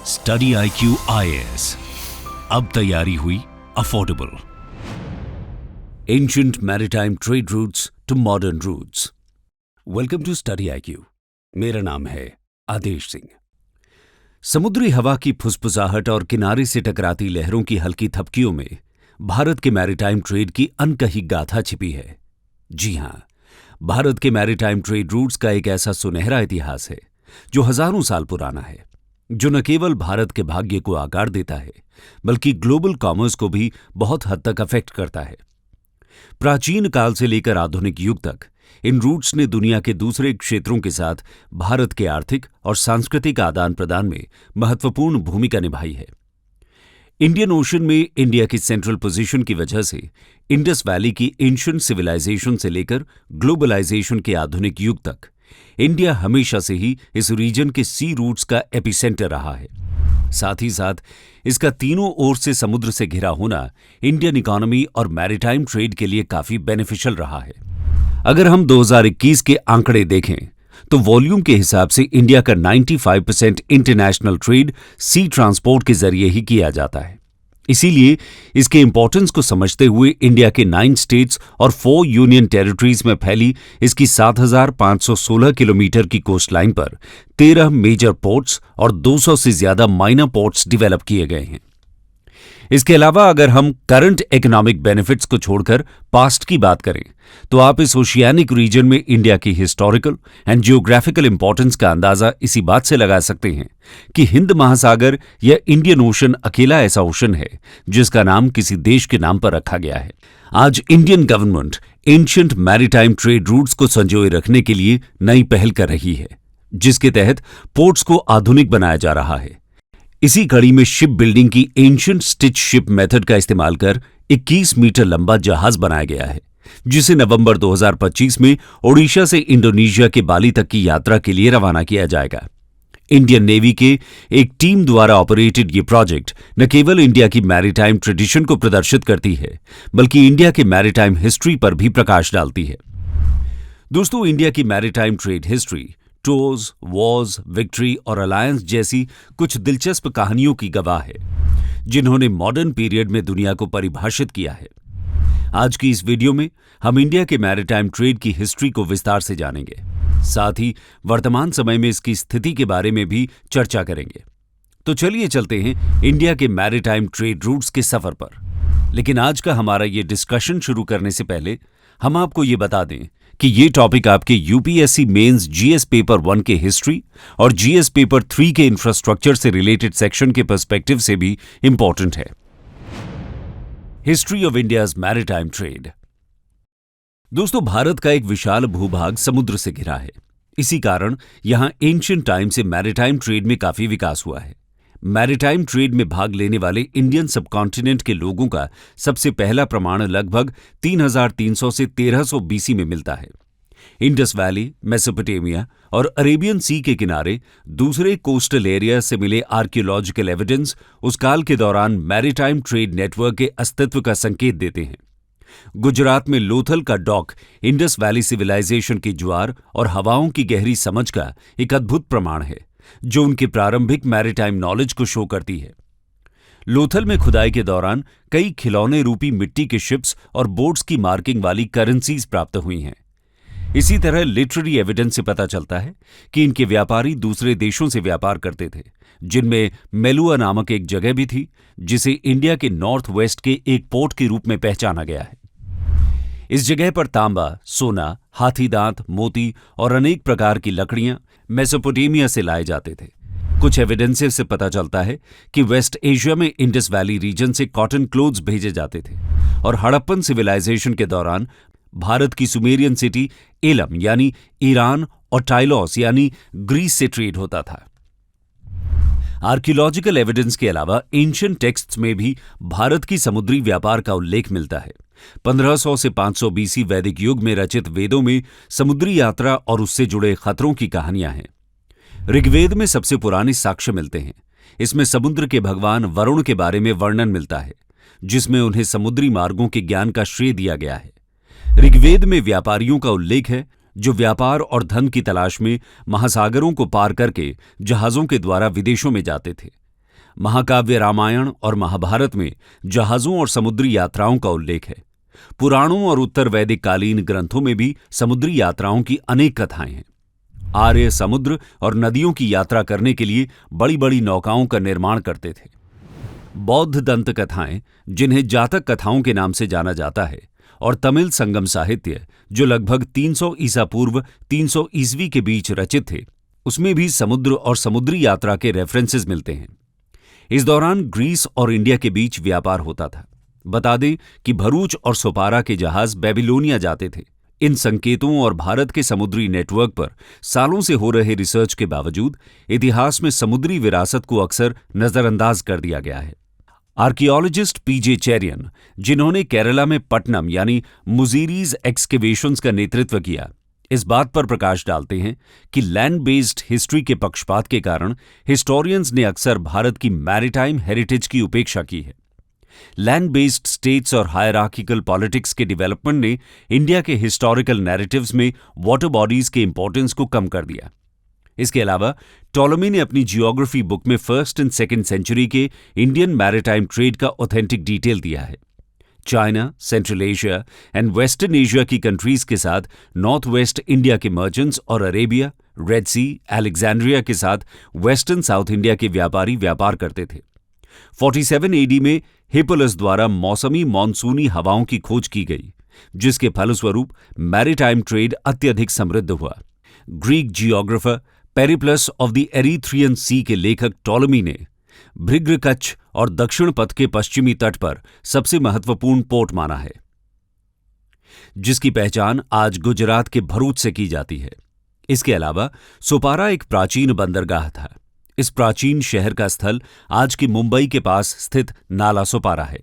Study IQ IAS, अब तैयारी हुई affordable. Ancient maritime trade routes to modern routes. Welcome to study IQ। मेरा नाम है आदेश सिंह। समुद्री हवा की फुसफुसाहट और किनारे से टकराती लहरों की हल्की थपकियों में भारत के मैरीटाइम ट्रेड की अनकही गाथा छिपी है। जी हां, भारत के मैरीटाइम ट्रेड रूट्स का एक ऐसा सुनहरा इतिहास है जो हजारों साल पुराना है, जो न केवल भारत के भाग्य को आकार देता है बल्कि ग्लोबल कॉमर्स को भी बहुत हद तक अफेक्ट करता है। प्राचीन काल से लेकर आधुनिक युग तक इन रूट्स ने दुनिया के दूसरे क्षेत्रों के साथ भारत के आर्थिक और सांस्कृतिक आदान प्रदान में महत्वपूर्ण भूमिका निभाई है। इंडियन ओशन में इंडिया की सेंट्रल पोजीशन की वजह से इंडस वैली की एंशिएंट सिविलाइजेशन से लेकर ग्लोबलाइजेशन के आधुनिक युग तक इंडिया हमेशा से ही इस रीजन के सी रूट्स का एपिसेंटर रहा है। साथ ही साथ इसका तीनों ओर से समुद्र से घिरा होना इंडियन इकोनॉमी और मैरीटाइम ट्रेड के लिए काफी बेनिफिशियल रहा है। अगर हम 2021 के आंकड़े देखें तो वॉल्यूम के हिसाब से इंडिया का 95% इंटरनेशनल ट्रेड सी ट्रांसपोर्ट के जरिए ही किया जाता है। इसीलिए इसके इंपॉर्टेंस को समझते हुए इंडिया के 9 स्टेट्स और 4 यूनियन टेरिटरीज में फैली इसकी 7,516 किलोमीटर की कोस्ट लाइन पर 13 मेजर पोर्ट्स और 200 से ज्यादा माइनर पोर्ट्स डिवेलप किए गए हैं। इसके अलावा अगर हम करंट इकोनॉमिक बेनिफिट्स को छोड़कर पास्ट की बात करें तो आप इस ओशियानिक रीजन में इंडिया की हिस्टोरिकल एंड जियोग्राफिकल इंपॉर्टेंस का अंदाजा इसी बात से लगा सकते हैं कि हिंद महासागर या इंडियन ओशन अकेला ऐसा ओशन है जिसका नाम किसी देश के नाम पर रखा गया है। आज Indian government ancient maritime trade roots को संजोए रखने के लिए नई पहल कर रही है, जिसके तहत पोर्ट्स को आधुनिक बनाया जा रहा है। इसी कड़ी में शिप बिल्डिंग की एंशिएंट स्टिच शिप मेथड का इस्तेमाल कर 21 मीटर लंबा जहाज बनाया गया है, जिसे नवंबर 2025 में ओडिशा से इंडोनेशिया के बाली तक की यात्रा के लिए रवाना किया जाएगा। इंडियन नेवी के एक टीम द्वारा ऑपरेटेड ये प्रोजेक्ट न केवल इंडिया की मैरीटाइम ट्रेडिशन को प्रदर्शित करती है बल्कि इंडिया के मैरीटाइम हिस्ट्री पर भी प्रकाश डालती है। दोस्तों, इंडिया की maritime trade history tours, Wars, victory और अलायंस जैसी कुछ दिलचस्प कहानियों की गवाह है, जिन्होंने मॉडर्न पीरियड में दुनिया को परिभाषित किया है। आज की इस वीडियो में हम इंडिया के मैरीटाइम ट्रेड की हिस्ट्री को विस्तार से जानेंगे, साथ ही वर्तमान समय में इसकी स्थिति के बारे में भी चर्चा करेंगे। तो चलिए चलते हैं इंडिया के मैरीटाइम ट्रेड रूट्स के सफर पर। लेकिन आज का हमारा ये डिस्कशन शुरू करने से पहले हम आपको ये बता दें कि ये टॉपिक आपके यूपीएससी मेंस जीएस पेपर 1 के हिस्ट्री और जीएस पेपर 3 के इंफ्रास्ट्रक्चर से रिलेटेड सेक्शन के पर्सपेक्टिव से भी इंपॉर्टेंट है। History of India's maritime trade. दोस्तों, भारत का एक विशाल भूभाग समुद्र से घिरा है। इसी कारण यहां एंशिएंट टाइम से मैरीटाइम ट्रेड में काफी विकास हुआ है। मैरीटाइम ट्रेड में भाग लेने वाले इंडियन सबकॉन्टिनेंट के लोगों का सबसे पहला प्रमाण लगभग 3,300 से 1,300 बीसी में मिलता है। इंडस वैली, मेसोपोटामिया और अरेबियन सी के किनारे दूसरे कोस्टल एरिया से मिले आर्कियोलॉजिकल एविडेंस उस काल के दौरान मैरीटाइम ट्रेड नेटवर्क के अस्तित्व का संकेत देते हैं। गुजरात में लोथल का डॉक इंडस वैली सिविलाइजेशन की ज्वार और हवाओं की गहरी समझ का एक अद्भुत प्रमाण है, जो उनके प्रारंभिक मैरीटाइम नॉलेज को शो करती है। लोथल में खुदाई के दौरान कई खिलौने रूपी मिट्टी के शिप्स और बोट्स की मार्किंग वाली करेंसीज प्राप्त हुई हैं। इसी तरह लिटरेरी एविडेंस से पता चलता है कि इनके व्यापारी दूसरे देशों से व्यापार करते थे, जिनमें मेलुआ नामक एक जगह भी थी, जिसे इंडिया के नॉर्थ वेस्ट के एक पोर्ट के रूप में पहचाना गया है। इस जगह पर तांबा, सोना, हाथी दांत, मोती और अनेक प्रकार की लकड़ियां मेसोपोटामिया से लाए जाते थे। कुछ एविडेंसेस से पता चलता है कि वेस्ट एशिया में इंडस वैली रीजन से कॉटन क्लोथ्स भेजे जाते थे और हड़प्पन सिविलाइजेशन के दौरान भारत की सुमेरियन सिटी एलम यानी ईरान और टाइलॉस यानी ग्रीस से ट्रेड होता था। आर्कियोलॉजिकल एविडेंस के अलावा एंशिएंट टेक्स्ट्स में भी भारत की समुद्री व्यापार का उल्लेख मिलता है। 1500 से 500 बीसी वैदिक युग में रचित वेदों में समुद्री यात्रा और उससे जुड़े खतरों की कहानियां हैं। ऋग्वेद में सबसे पुराने साक्ष्य मिलते हैं। इसमें समुद्र के भगवान वरुण के बारे में वर्णन मिलता है, जिसमें उन्हें समुद्री मार्गों के ज्ञान का श्रेय दिया गया है। ऋग्वेद में व्यापारियों का उल्लेख है जो व्यापार और धन की तलाश में महासागरों को पार करके जहाजों के द्वारा विदेशों में जाते थे। महाकाव्य रामायण और महाभारत में जहाजों और समुद्री यात्राओं का उल्लेख है। पुराणों और उत्तर वैदिक कालीन ग्रंथों में भी समुद्री यात्राओं की अनेक कथाएं हैं। आर्य समुद्र और नदियों की यात्रा करने के लिए बड़ी बड़ी नौकाओं का निर्माण करते थे। बौद्ध दंत कथाएं, जिन्हें जातक कथाओं के नाम से जाना जाता है, और तमिल संगम साहित्य, जो लगभग 300 ईसा पूर्व 300 ईस्वी के बीच रचित थे, उसमें भी समुद्र और समुद्री यात्रा के रेफरेंसेस मिलते हैं। इस दौरान ग्रीस और इंडिया के बीच व्यापार होता था। बता दें कि भरूच और सोपारा के जहाज बेबीलोनिया जाते थे। इन संकेतों और भारत के समुद्री नेटवर्क पर सालों से हो रहे रिसर्च के बावजूद इतिहास में समुद्री विरासत को अक्सर नजरअंदाज कर दिया गया है। आर्कियोलॉजिस्ट पीजे चेरियन, जिन्होंने केरला में पट्टनम यानी मुजीरीज एक्सकेवेशंस का नेतृत्व किया, इस बात पर प्रकाश डालते हैं कि लैंड बेस्ड हिस्ट्री के पक्षपात के कारण हिस्टोरियंस ने अक्सर भारत की मैरीटाइम हेरिटेज की उपेक्षा की है। लैंड बेस्ड स्टेट्स और हायरार्किकल पॉलिटिक्स के डेवलपमेंट ने इंडिया के हिस्टोरिकल नैरेटिव्स में वाटर बॉडीज के इंपॉर्टेंस को कम कर दिया। इसके अलावा टॉलेमी ने अपनी जियोग्राफी बुक में 1st और 2nd सेंचुरी के इंडियन मैरीटाइम ट्रेड का ऑथेंटिक डिटेल दिया है। China, central Asia and western Asia की कंट्रीज के साथ नॉर्थ वेस्ट इंडिया के मर्चेंट्स और अरेबिया, रेड सी, अलेक्जेंड्रिया के साथ वेस्टर्न साउथ इंडिया के व्यापारी व्यापार करते थे। 47 एडी में हिप्पोलस द्वारा मौसमी मानसूनी हवाओं की खोज की गई, जिसके फलस्वरूप मैरीटाइम ट्रेड अत्यधिक समृद्ध हुआ। Greek geographer Periplus of the Erythraean sea के लेखक टॉलेमी ने भृगकच्छ और दक्षिण पथ के पश्चिमी तट पर सबसे महत्वपूर्ण पोर्ट माना है, जिसकी पहचान आज गुजरात के भरूच से की जाती है। इसके अलावा सोपारा एक प्राचीन बंदरगाह था। इस प्राचीन शहर का स्थल आज की मुंबई के पास स्थित नाला सोपारा है।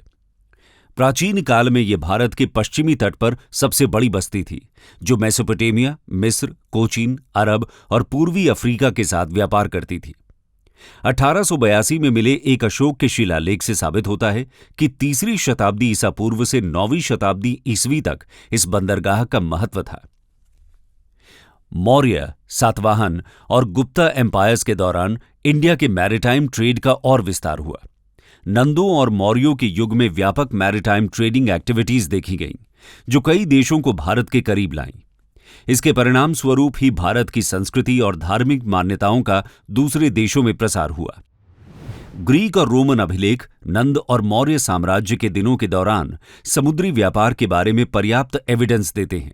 प्राचीन काल में यह भारत के पश्चिमी तट पर सबसे बड़ी बस्ती थी, जो मेसोपोटामिया, मिस्र, कोचीन, अरब और पूर्वी अफ्रीका के साथ व्यापार करती थी। 1882 में मिले एक अशोक के शिलालेख से साबित होता है कि 3री शताब्दी ईसा पूर्व से 9वीं शताब्दी ईस्वी तक इस बंदरगाह का महत्व था। मौर्य, सातवाहन और गुप्ता एम्पायर्स के दौरान इंडिया के मैरीटाइम ट्रेड का और विस्तार हुआ। नंदों और मौर्यों के युग में व्यापक मैरीटाइम ट्रेडिंग एक्टिविटीज देखी गईं, जो कई देशों को भारत के करीब लाईं। इसके परिणाम स्वरूप ही भारत की संस्कृति और धार्मिक मान्यताओं का दूसरे देशों में प्रसार हुआ। ग्रीक और रोमन अभिलेख नंद और मौर्य साम्राज्य के दिनों के दौरान समुद्री व्यापार के बारे में पर्याप्त एविडेंस देते हैं।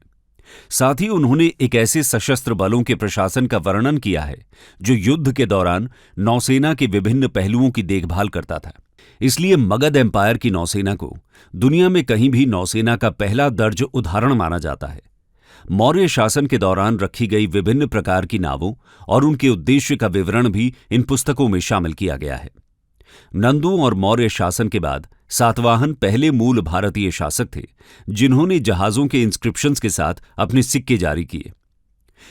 साथ ही उन्होंने एक ऐसे सशस्त्र बलों के प्रशासन का वर्णन किया है जो युद्ध के दौरान नौसेना के विभिन्न पहलुओं की देखभाल करता था। इसलिए मगध एम्पायर की नौसेना को दुनिया में कहीं भी नौसेना का पहला दर्ज उदाहरण माना जाता है। मौर्य शासन के दौरान रखी गई विभिन्न प्रकार की नावों और उनके उद्देश्य का विवरण भी इन पुस्तकों में शामिल किया गया है। नंदों और मौर्य शासन के बाद सातवाहन पहले मूल भारतीय शासक थे, जिन्होंने जहाजों के इंस्क्रिप्शंस के साथ अपने सिक्के जारी किए।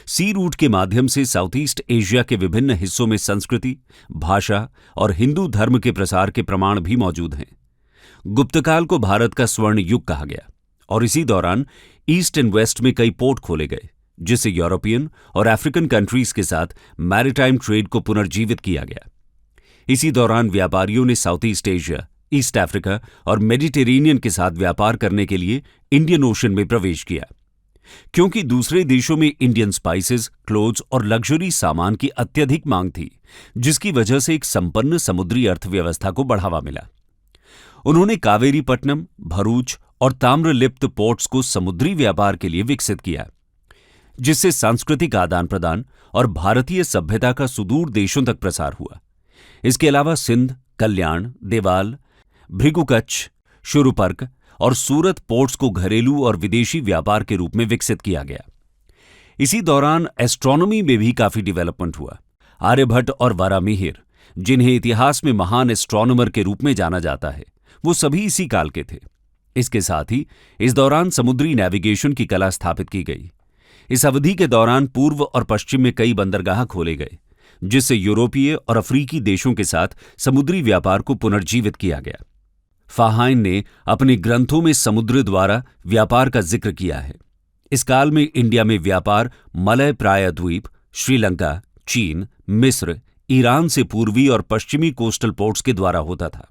सी रूट के माध्यम से साउथ ईस्ट एशिया के विभिन्न हिस्सों में संस्कृति, भाषा और हिंदू धर्म के प्रसार के प्रमाण भी मौजूद हैं। गुप्तकाल को भारत का स्वर्ण युग कहा गया और इसी दौरान ईस्ट एंड वेस्ट में कई पोर्ट खोले गए, जिससे यूरोपियन और अफ्रीकन कंट्रीज के साथ मैरीटाइम ट्रेड को पुनर्जीवित किया गया। इसी दौरान व्यापारियों ने south east Asia, east Africa और मेडिटेरेनियन के साथ व्यापार करने के लिए इंडियन ओशन में प्रवेश किया। क्योंकि दूसरे देशों में इंडियन स्पाइसेस, क्लोथ्स और लग्जरी सामान की अत्यधिक मांग थी, जिसकी वजह से एक संपन्न समुद्री अर्थव्यवस्था को बढ़ावा मिला। उन्होंने कावेरीपट्टनम, भरूच और ताम्रलिप्त पोर्ट्स को समुद्री व्यापार के लिए विकसित किया, जिससे सांस्कृतिक आदान प्रदान और भारतीय सभ्यता का सुदूर देशों तक प्रसार हुआ। इसके अलावा सिंध, कल्याण, देवाल, भृगुकच्छ, शुरुपर्क और सूरत पोर्ट्स को घरेलू और विदेशी व्यापार के रूप में विकसित किया गया। इसी दौरान एस्ट्रोनॉमी में भी काफी डेवलपमेंट हुआ। आर्यभट्ट और वारामिहिर, जिन्हें इतिहास में महान एस्ट्रोनॉमर के रूप में जाना जाता है, वो सभी इसी काल के थे। इसके साथ ही इस दौरान समुद्री नेविगेशन की कला स्थापित की गई। इस अवधि के दौरान पूर्व और पश्चिम में कई बंदरगाह खोले गए, जिससे यूरोपीय और अफ्रीकी देशों के साथ समुद्री व्यापार को पुनर्जीवित किया गया। फाहाइन ने अपने ग्रंथों में समुद्र द्वारा व्यापार का जिक्र किया है। इस काल में इंडिया में व्यापार मलय प्रायद्वीप, श्रीलंका, चीन, मिस्र, ईरान से पूर्वी और पश्चिमी कोस्टल पोर्ट्स के द्वारा होता था।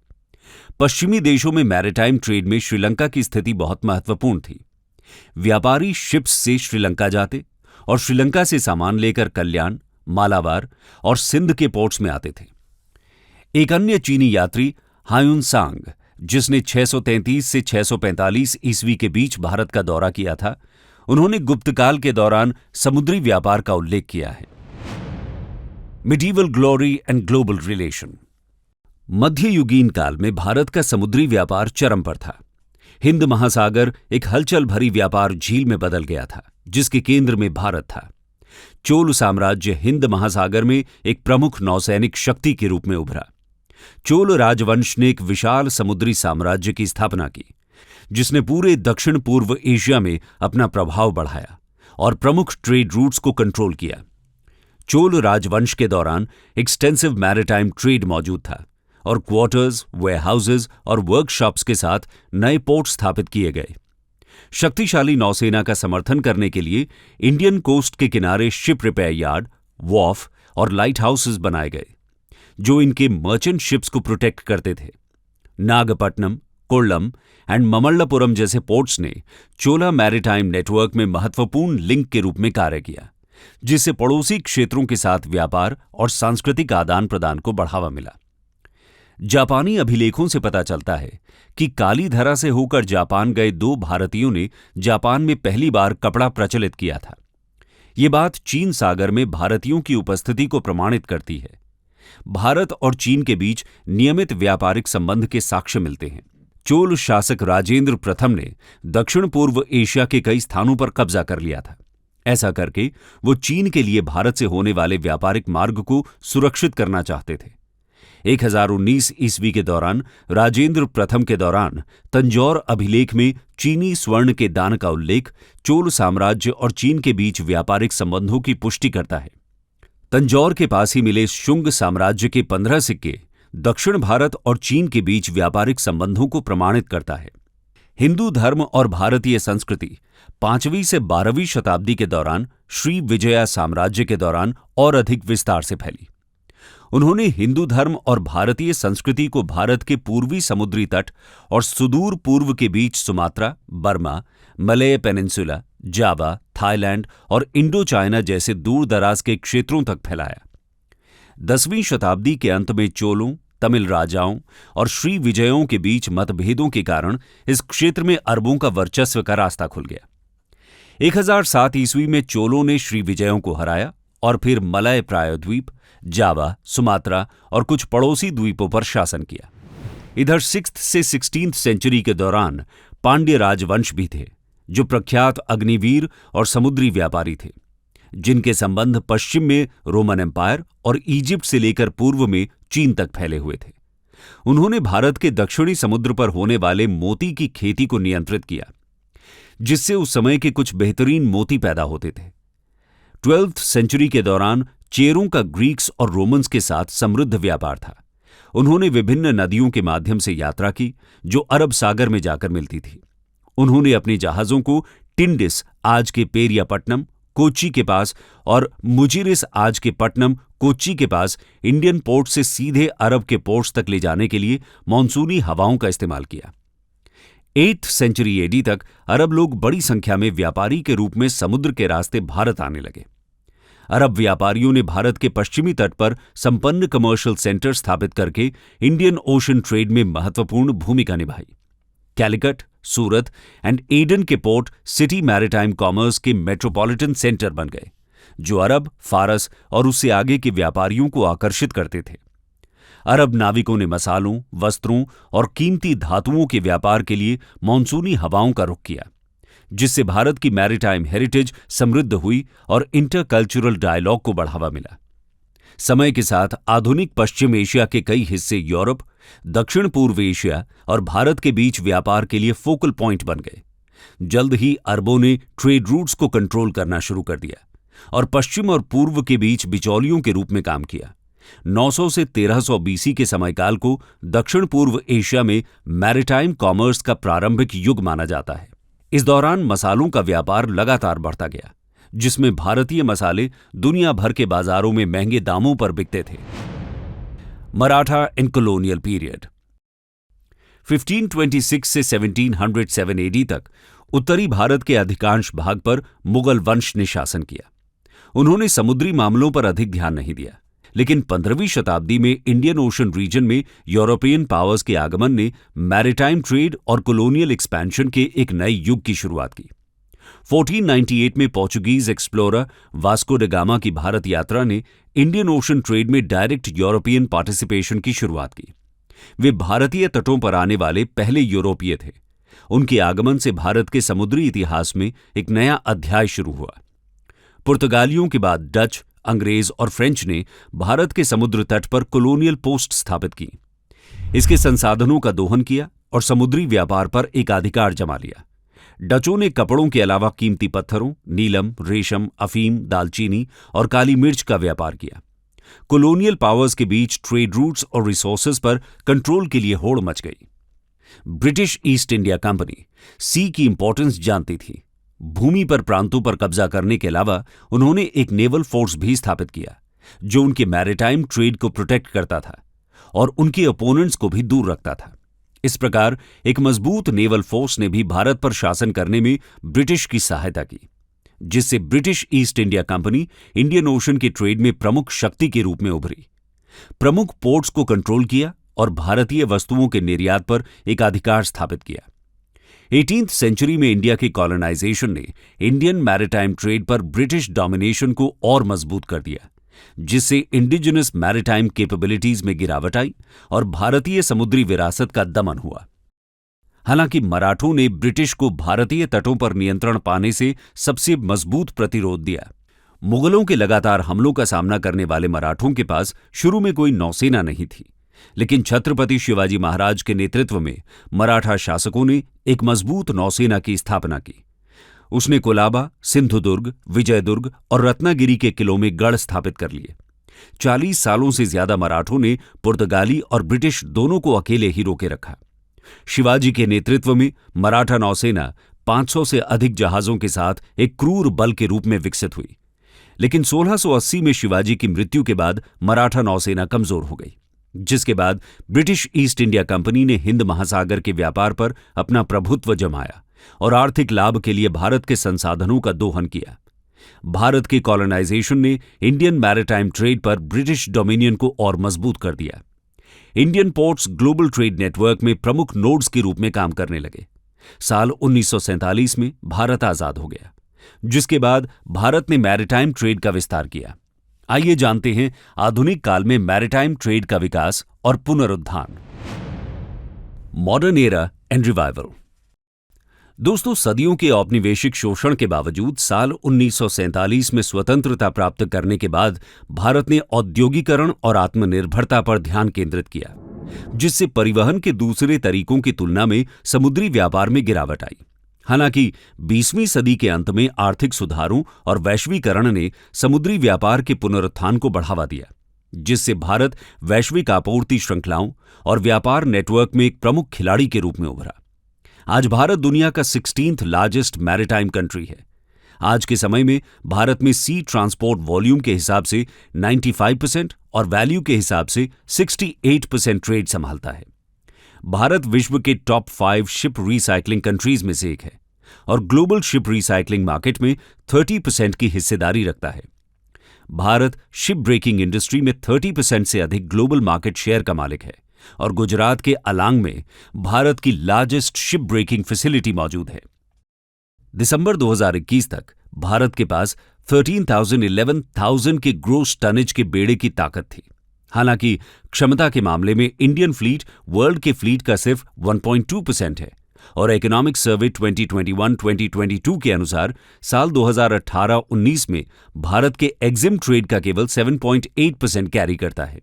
पश्चिमी देशों में मैरीटाइम ट्रेड में श्रीलंका की स्थिति बहुत महत्वपूर्ण थी। व्यापारी शिप्स से श्रीलंका जाते और श्रीलंका से सामान लेकर कल्याण, मालाबार और सिंध के पोर्ट्स में आते थे। एक अन्य चीनी यात्री हायुन सांग, जिसने 633 से 645 ईस्वी के बीच भारत का दौरा किया था, उन्होंने गुप्तकाल के दौरान समुद्री व्यापार का उल्लेख किया है। Medieval glory and global relation. मध्ययुगीन काल में भारत का समुद्री व्यापार चरम पर था। हिंद महासागर एक हलचल भरी व्यापार झील में बदल गया था, जिसके केंद्र में भारत था। चोल साम्राज्य हिंद महासागर में एक प्रमुख नौसैनिक शक्ति के रूप में उभरा। चोल राजवंश ने एक विशाल समुद्री साम्राज्य की स्थापना की, जिसने पूरे दक्षिण पूर्व एशिया में अपना प्रभाव बढ़ाया और प्रमुख ट्रेड रूट्स को कंट्रोल किया। चोल राजवंश के दौरान एक्सटेंसिव मैरीटाइम ट्रेड मौजूद था और क्वार्टर्स, वेयरहाउसेस और वर्कशॉप्स के साथ नए पोर्ट स्थापित किए गए। शक्तिशाली नौसेना का समर्थन करने के लिए इंडियन कोस्ट के किनारे शिप रिपेयर यार्ड, वॉर्फ और लाइट हाउसेस बनाए गए, जो इनके मर्चेंट शिप्स को प्रोटेक्ट करते थे। नागपट्टनम, कोल्लम एंड ममल्लापुरम जैसे पोर्ट्स ने चोला मैरीटाइम नेटवर्क में महत्वपूर्ण लिंक के रूप में कार्य किया, जिससे पड़ोसी क्षेत्रों के साथ व्यापार और सांस्कृतिक आदान प्रदान को बढ़ावा मिला। जापानी अभिलेखों से पता चलता है कि कालीधरा से होकर जापान गए 2 भारतीयों ने जापान में पहली बार कपड़ा प्रचलित किया था। ये बात चीन सागर में भारतीयों की उपस्थिति को प्रमाणित करती है। भारत और चीन के बीच नियमित व्यापारिक संबंध के साक्ष्य मिलते हैं। चोल शासक राजेंद्र प्रथम ने दक्षिण पूर्व एशिया के कई स्थानों पर कब्जा कर लिया था। ऐसा करके वो चीन के लिए भारत से होने वाले व्यापारिक मार्ग को सुरक्षित करना चाहते थे। 1019 ईस्वी के दौरान राजेंद्र प्रथम के दौरान तंजौर अभिलेख में चीनी स्वर्ण के दान का उल्लेख चोल साम्राज्य और चीन के बीच व्यापारिक संबंधों की पुष्टि करता है। तंजौर के पास ही मिले शुंग साम्राज्य के 15 सिक्के दक्षिण भारत और चीन के बीच व्यापारिक संबंधों को प्रमाणित करता है। हिंदू धर्म और भारतीय संस्कृति 5वीं से 12वीं शताब्दी के दौरान श्री विजया साम्राज्य के दौरान और अधिक विस्तार से फैली। उन्होंने हिंदू धर्म और भारतीय संस्कृति को भारत के पूर्वी समुद्री तट और सुदूर पूर्व के बीच सुमात्रा, बर्मा, मलय पेनिनसुला, जावा, थाईलैंड और इंडो चाइना जैसे दूर दराज के क्षेत्रों तक फैलाया। 10वीं शताब्दी के अंत में चोलों, तमिल राजाओं और श्री विजयों के बीच मतभेदों के कारण इस क्षेत्र में अरबों का वर्चस्व का रास्ता खुल गया। 1007 ईस्वी में चोलों ने श्री विजयों को हराया और फिर मलय प्रायद्वीप, जावा, सुमात्रा और कुछ पड़ोसी द्वीपों पर शासन किया। इधर 6th से 16th सेंचुरी के दौरान पांड्य राजवंश भी थे, जो प्रख्यात अग्निवीर और समुद्री व्यापारी थे, जिनके संबंध पश्चिम में रोमन एम्पायर और इजिप्ट से लेकर पूर्व में चीन तक फैले हुए थे। उन्होंने भारत के दक्षिणी समुद्र पर होने वाले मोती की खेती को नियंत्रित किया, जिससे उस समय के कुछ बेहतरीन मोती पैदा होते थे। 12th सेंचुरी के दौरान चेरों का ग्रीक्स और रोमन्स के साथ समृद्ध व्यापार था। उन्होंने विभिन्न नदियों के माध्यम से यात्रा की, जो अरब सागर में जाकर मिलती थी। उन्होंने अपने जहाजों को टिंडिस, आज के पेरियापट्टनम, कोच्चि के पास, और मुजिरिस, आज के पट्टनम, कोच्चि के पास, इंडियन पोर्ट से सीधे अरब के पोर्ट्स तक ले जाने के लिए मॉनसूनी हवाओं का इस्तेमाल किया। 8th सेंचुरी एडी तक अरब लोग बड़ी संख्या में व्यापारी के रूप में समुद्र के रास्ते भारत आने लगे। अरब व्यापारियों ने भारत के पश्चिमी तट पर संपन्न कमर्शियल सेंटर स्थापित करके इंडियन ओशन ट्रेड में महत्वपूर्ण भूमिका निभाई। कैलिकट, सूरत एंड एडन के पोर्ट सिटी मैरीटाइम कॉमर्स के मेट्रोपॉलिटन सेंटर बन गए, जो अरब, फारस और उससे आगे के व्यापारियों को आकर्षित करते थे। अरब नाविकों ने मसालों, वस्त्रों और कीमती धातुओं के व्यापार के लिए मॉनसूनी हवाओं का रुख किया, जिससे भारत की मैरीटाइम हेरिटेज समृद्ध हुई और इंटरकल्चरल डायलॉग को बढ़ावा मिला। समय के साथ आधुनिक पश्चिम एशिया के कई हिस्से यूरोप, दक्षिण पूर्व एशिया और भारत के बीच व्यापार के लिए फोकल पॉइंट बन गए। जल्द ही अरबों ने ट्रेड रूट्स को कंट्रोल करना शुरू कर दिया और पश्चिम और पूर्व के बीच बिचौलियों के रूप में काम किया। 900 से 1300 बीसी के समयकाल को दक्षिण पूर्व एशिया में मैरीटाइम कॉमर्स का प्रारंभिक युग माना जाता है। इस दौरान मसालों का व्यापार लगातार बढ़ता गया, जिसमें भारतीय मसाले दुनिया भर के बाजारों में महंगे दामों पर बिकते थे। मराठा इन कॉलोनियल पीरियड 1526 से 1707 एडी तक उत्तरी भारत के अधिकांश भाग पर मुगल वंश ने शासन किया। उन्होंने समुद्री मामलों पर अधिक ध्यान नहीं दिया, लेकिन 15वीं शताब्दी में इंडियन ओशन रीजन में यूरोपियन पावर्स के आगमन ने मैरिटाइम ट्रेड और कॉलोनियल एक्सपेंशन के एक नए युग की शुरुआत की। 1498 में Portuguese explorer Vasco da Gama की भारत यात्रा ने इंडियन ओशन ट्रेड में डायरेक्ट यूरोपियन पार्टिसिपेशन की शुरुआत की। वे भारतीय तटों पर आने वाले पहले यूरोपीय थे। उनके आगमन से भारत के समुद्री इतिहास में एक नया अध्याय शुरू हुआ। पुर्तगालियों के बाद डच, अंग्रेज और फ्रेंच ने भारत के समुद्र तट पर कॉलोनियल पोस्ट स्थापित की। इसके संसाधनों का दोहन किया और समुद्री व्यापार पर एकाधिकार जमा लिया। डचों ने कपड़ों के अलावा कीमती पत्थरों, नीलम, रेशम, अफीम, दालचीनी और काली मिर्च का व्यापार किया। कॉलोनियल पावर्स के बीच ट्रेड रूट्स और रिसोर्सेज पर कंट्रोल के लिए होड़ मच गई। ब्रिटिश ईस्ट इंडिया कंपनी सी की इंपॉर्टेंस जानती थी। भूमि पर प्रांतों पर कब्जा करने के अलावा उन्होंने एक नेवल फोर्स भी स्थापित किया, जो उनके मैरिटाइम ट्रेड को प्रोटेक्ट करता था और उनके ओपोनेंट्स को भी दूर रखता था। इस प्रकार एक मजबूत नेवल फोर्स ने भी भारत पर शासन करने में ब्रिटिश की सहायता की, जिससे British east India company Indian ocean के ट्रेड में प्रमुख शक्ति के रूप में उभरी। प्रमुख पोर्ट्स को कंट्रोल किया और भारतीय वस्तुओं के निर्यात पर एकाधिकार स्थापित किया। 18th सेंचुरी में इंडिया की कॉलोनाइजेशन ने इंडियन मैरिटाइम ट्रेड पर ब्रिटिश डोमिनेशन को और मजबूत कर दिया, जिससे इंडिजिनस मैरिटाइम कैपेबिलिटीज में गिरावट आई और भारतीय समुद्री विरासत का दमन हुआ। हालांकि मराठों ने ब्रिटिश को भारतीय तटों पर नियंत्रण पाने से सबसे मजबूत प्रतिरोध दिया। मुगलों के लगातार हमलों का सामना करने वाले मराठों के पास शुरू में कोई नौसेना नहीं थी, लेकिन छत्रपति शिवाजी महाराज के नेतृत्व में मराठा शासकों ने एक मजबूत नौसेना की स्थापना की। उसने कोलाबा, सिंधुदुर्ग, विजयदुर्ग और रत्नागिरी के किलों में गढ़ स्थापित कर लिए। 40 सालों से ज्यादा मराठों ने पुर्तगाली और ब्रिटिश दोनों को अकेले ही रोके रखा। शिवाजी के नेतृत्व में मराठा नौसेना 500 से अधिक जहाजों के साथ एक क्रूर बल के रूप में विकसित हुई, लेकिन 1680 में शिवाजी की मृत्यु के बाद मराठा नौसेना कमजोर हो गई, जिसके बाद ब्रिटिश ईस्ट इंडिया कंपनी ने हिंद महासागर के व्यापार पर अपना प्रभुत्व जमाया और आर्थिक लाभ के लिए भारत के संसाधनों का दोहन किया। भारत के कॉलोनाइजेशन ने इंडियन मैरिटाइम ट्रेड पर ब्रिटिश डोमिनियन को और मजबूत कर दिया। Indian ports global trade network में प्रमुख नोड्स के रूप में काम करने लगे। साल 1947 में भारत आजाद हो गया, जिसके बाद भारत ने मैरिटाइम ट्रेड का विस्तार किया। आइए जानते हैं आधुनिक काल में मैरिटाइम ट्रेड का विकास और पुनरुत्थान। Modern era and revival. दोस्तों, सदियों के औपनिवेशिक शोषण के बावजूद साल 1947 में स्वतंत्रता प्राप्त करने के बाद भारत ने औद्योगिकरण और आत्मनिर्भरता पर ध्यान केंद्रित किया, जिससे परिवहन के दूसरे तरीकों की तुलना में समुद्री व्यापार में गिरावट आई। हालांकि 20वीं सदी के अंत में आर्थिक सुधारों और वैश्वीकरण ने समुद्री व्यापार के पुनरुत्थान को बढ़ावा दिया, जिससे भारत वैश्विक आपूर्ति श्रृंखलाओं और व्यापार नेटवर्क में एक प्रमुख खिलाड़ी के रूप में उभरा। आज भारत दुनिया का 16th लार्जेस्ट मैरिटाइम कंट्री है। आज के समय में भारत में सी ट्रांसपोर्ट वॉल्यूम के हिसाब से 95% और वैल्यू के हिसाब से 68% ट्रेड संभालता है। भारत विश्व के टॉप 5 शिप रिसाइकलिंग कंट्रीज में से एक है और ग्लोबल शिप रिसाइकलिंग मार्केट में 30% की हिस्सेदारी रखता है। भारत शिप ब्रेकिंग इंडस्ट्री में 30% से अधिक ग्लोबल मार्केट शेयर का मालिक है और गुजरात के अलांग में भारत की लार्जेस्ट शिप ब्रेकिंग फैसिलिटी मौजूद है। दिसंबर 2021 तक भारत के पास 13,000-11,000 के ग्रोस टनेज के बेड़े की ताकत थी। हालांकि क्षमता के मामले में इंडियन फ्लीट वर्ल्ड के फ्लीट का सिर्फ 1.2% है और इकोनॉमिक सर्वे 2021-2022 के अनुसार साल 2018-19 में भारत के एग्जिम ट्रेड का केवल 7.8% कैरी करता है।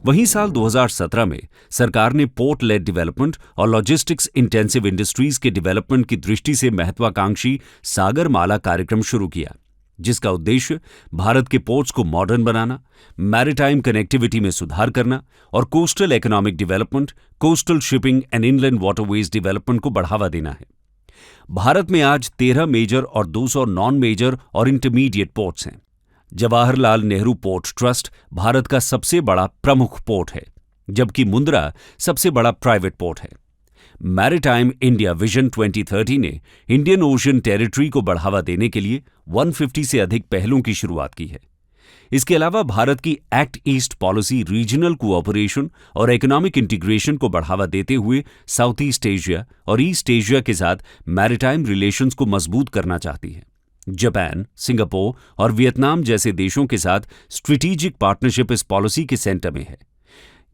वहीं साल 2017 में सरकार ने पोर्ट लेड डेवलपमेंट और लॉजिस्टिक्स इंटेंसिव इंडस्ट्रीज के डेवलपमेंट की दृष्टि से महत्वाकांक्षी सागरमाला कार्यक्रम शुरू किया, जिसका उद्देश्य भारत के पोर्ट्स को मॉडर्न बनाना, मैरिटाइम कनेक्टिविटी में सुधार करना और coastal economic development, coastal shipping and inland waterways development को बढ़ावा देना है। भारत में आज 13 मेजर और 200 नॉन मेजर और इंटरमीडिएट पोर्ट्स हैं। जवाहरलाल नेहरू पोर्ट ट्रस्ट भारत का सबसे बड़ा प्रमुख पोर्ट है, जबकि मुंद्रा सबसे बड़ा प्राइवेट पोर्ट है। मैरीटाइम इंडिया विजन 2030 ने इंडियन ओशन टेरिटरी को बढ़ावा देने के लिए 150 से अधिक पहलों की शुरुआत की है। इसके अलावा भारत की act east policy regional cooperation और इकोनॉमिक इंटीग्रेशन को बढ़ावा देते हुए साउथ ईस्ट एशिया और ईस्ट एशिया के साथ मैरीटाइम रिलेशंस को मजबूत करना चाहती है। जापान, सिंगापुर और वियतनाम जैसे देशों के साथ स्ट्रेटेजिक पार्टनरशिप इस पॉलिसी के सेंटर में है,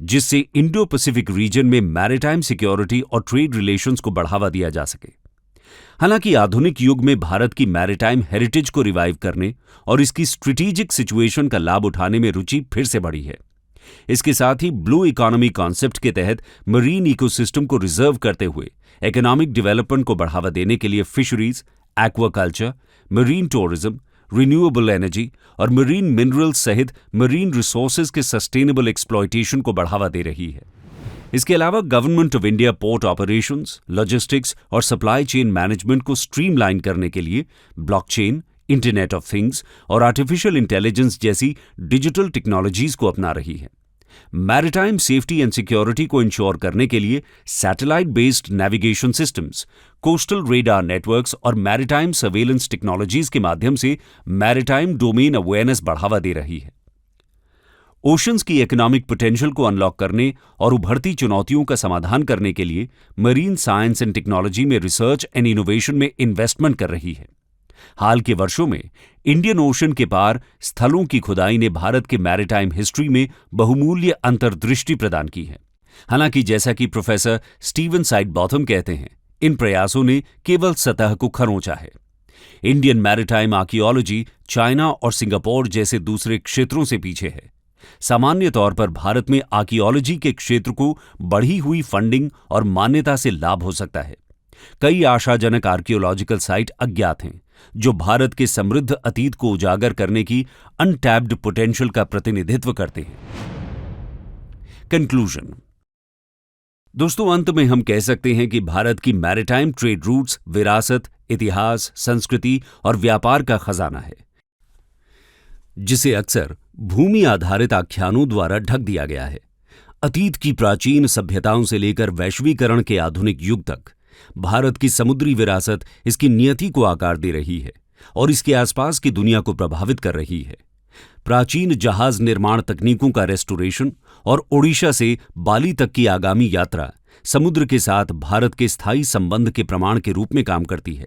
जिससे इंडो पैसिफिक रीजन में मैरीटाइम सिक्योरिटी और ट्रेड रिलेशंस को बढ़ावा दिया जा सके। हालांकि आधुनिक युग में भारत की मैरीटाइम हेरिटेज को रिवाइव करने और इसकी स्ट्रेटेजिक सिचुएशन का लाभ उठाने में रुचि फिर से बढ़ी है। इसके साथ ही ब्लू इकोनॉमी कॉन्सेप्ट के तहत मरीन इकोसिस्टम को रिजर्व करते हुए इकोनॉमिक डेवलपमेंट को बढ़ावा देने के लिए fisheries, aquaculture, marine tourism, renewable energy और मरीन मिनरल्स सहित मरीन रिसोर्सेज के सस्टेनेबल एक्सप्लॉयटेशन को बढ़ावा दे रही है। इसके अलावा government of India port operations, logistics और सप्लाई चेन मैनेजमेंट को स्ट्रीमलाइन करने के लिए ब्लॉकचेन, इंटरनेट ऑफ थिंग्स और आर्टिफिशियल इंटेलिजेंस जैसी डिजिटल टेक्नोलॉजीज को अपना रही है। मैरीटाइम सेफ्टी एंड सिक्योरिटी को इंश्योर करने के लिए satellite based navigation systems, coastal radar networks और मैरीटाइम सर्वेलेंस टेक्नोलॉजीज के माध्यम से मैरीटाइम डोमेन अवेयरनेस बढ़ावा दे रही है। ओशंस की इकोनॉमिक पोटेंशियल को अनलॉक करने और उभरती चुनौतियों का समाधान करने के लिए मरीन साइंस एंड टेक्नोलॉजी में रिसर्च एंड इनोवेशन में इन्वेस्टमेंट कर रही है। हाल के वर्षों में इंडियन ओशन के पार स्थलों की खुदाई ने भारत के मैरीटाइम हिस्ट्री में बहुमूल्य अंतर्दृष्टि प्रदान की है। हालांकि जैसा कि प्रोफेसर स्टीवन साइडबॉथम कहते हैं, इन प्रयासों ने केवल सतह को खरोंचा है। इंडियन मैरीटाइम आर्कियोलॉजी चाइना और सिंगापुर जैसे दूसरे क्षेत्रों से पीछे है। सामान्य तौर पर भारत में आर्कियोलॉजी के क्षेत्र को बढ़ी हुई फंडिंग और मान्यता से लाभ हो सकता है। कई आशाजनक आर्कियोलॉजिकल साइट अज्ञात हैं, जो भारत के समृद्ध अतीत को उजागर करने की अनटैप्ड पोटेंशियल का प्रतिनिधित्व करते हैं। कंक्लूजन। दोस्तों, अंत में हम कह सकते हैं कि भारत की मैरीटाइम ट्रेड रूट्स विरासत, इतिहास, संस्कृति और व्यापार का खजाना है, जिसे अक्सर भूमि आधारित आख्यानों द्वारा ढक दिया गया है। अतीत की प्राचीन सभ्यताओं से लेकर वैश्वीकरण के आधुनिक युग तक भारत की समुद्री विरासत इसकी नियति को आकार दे रही है और इसके आसपास की दुनिया को प्रभावित कर रही है। प्राचीन जहाज निर्माण तकनीकों का रेस्टोरेशन और ओडिशा से बाली तक की आगामी यात्रा समुद्र के साथ भारत के स्थायी संबंध के प्रमाण के रूप में काम करती है।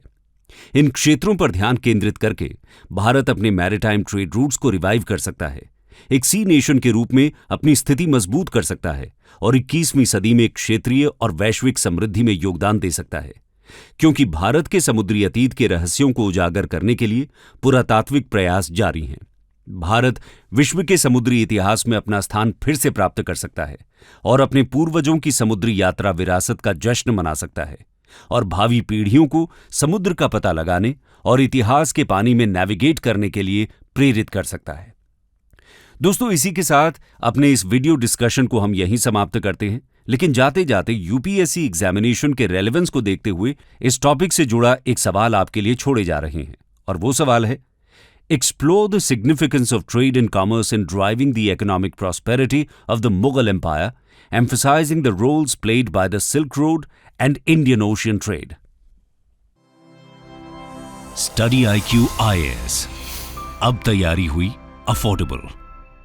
इन क्षेत्रों पर ध्यान केंद्रित करके भारत अपने मैरीटाइम ट्रेड रूट्स को रिवाइव कर सकता है, एक सी नेशन के रूप में अपनी स्थिति मजबूत कर सकता है और 21वीं सदी में क्षेत्रीय और वैश्विक समृद्धि में योगदान दे सकता है। क्योंकि भारत के समुद्री अतीत के रहस्यों को उजागर करने के लिए पुरातात्विक प्रयास जारी हैं। भारत विश्व के समुद्री इतिहास में अपना स्थान फिर से प्राप्त कर सकता है और अपने पूर्वजों की समुद्री यात्रा विरासत का जश्न मना सकता है और भावी पीढ़ियों को समुद्र का पता लगाने और इतिहास के पानी में नेविगेट करने के लिए प्रेरित कर सकता है। दोस्तों, इसी के साथ अपने इस वीडियो डिस्कशन को हम यहीं समाप्त करते हैं, लेकिन जाते जाते यूपीएससी एग्जामिनेशन के रेलेवेंस को देखते हुए इस टॉपिक से जुड़ा एक सवाल आपके लिए छोड़े जा रहे हैं और वो सवाल है, explore the significance of trade and commerce in driving the economic prosperity of the Mughal empire, emphasising the roles played by the silk road and Indian ocean trade. Study IQ IAS, अब तैयारी हुई अफोर्डेबल।